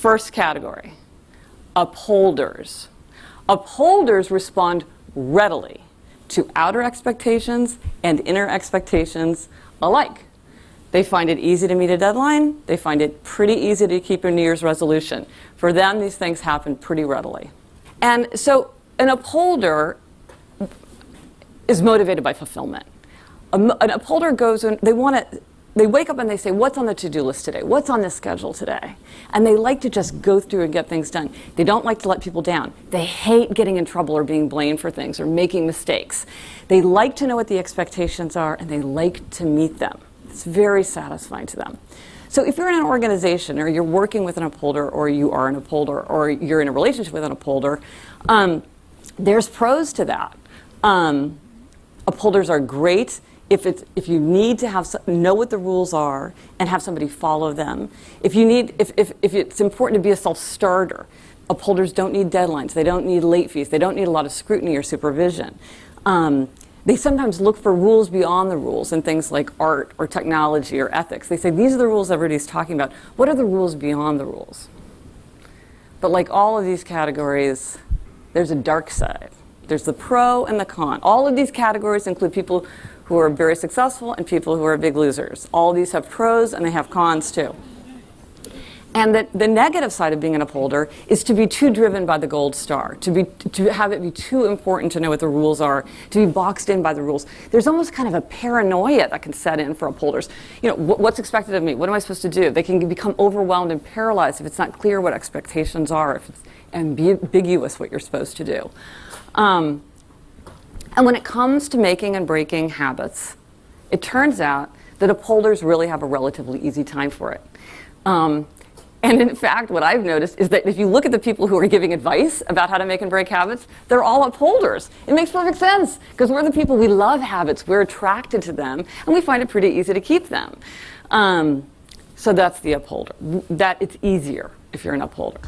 First category, upholders. Upholders respond readily to outer expectations and inner expectations alike. They find it easy to meet a deadline. They find it pretty easy to keep a New Year's resolution. For them, these things happen pretty readily. And so an upholder is motivated by fulfillment. An upholder goes and they wake up and they say, what's on the to-do list today? What's on the schedule today? And they like to just go through and get things done. They don't like to let people down. They hate getting in trouble or being blamed for things or making mistakes. They like to know what the expectations are, and they like to meet them. It's very satisfying to them. So if you're in an organization, or you're working with an upholder, or you are an upholder, or you're in a relationship with an upholder, there's pros to that. Upholders are great if you need to know what the rules are and have somebody follow them. If it's important to be a self-starter, upholders don't need deadlines. They don't need late fees. They don't need a lot of scrutiny or supervision. They sometimes look for rules beyond the rules in things like art or technology or ethics. They say, these are the rules everybody's talking about. What are the rules beyond the rules? But like all of these categories, there's a dark side. There's the pro and the con. All of these categories include people who are very successful and people who are big losers. All of these have pros and they have cons too. And the negative side of being an upholder is to be too driven by the gold star, to have it be too important to know what the rules are, to be boxed in by the rules. There's almost kind of a paranoia that can set in for upholders. You know, what's expected of me? What am I supposed to do? They can become overwhelmed and paralyzed if it's not clear what expectations are, if it's ambiguous what you're supposed to do. And when it comes to making and breaking habits, it turns out that upholders really have a relatively easy time for it. And in fact, what I've noticed is that if you look at the people who are giving advice about how to make and break habits, they're all upholders. It makes perfect sense, because we're the people, we love habits, we're attracted to them, and we find it pretty easy to keep them. So that's the upholder. That it's easier if you're an upholder.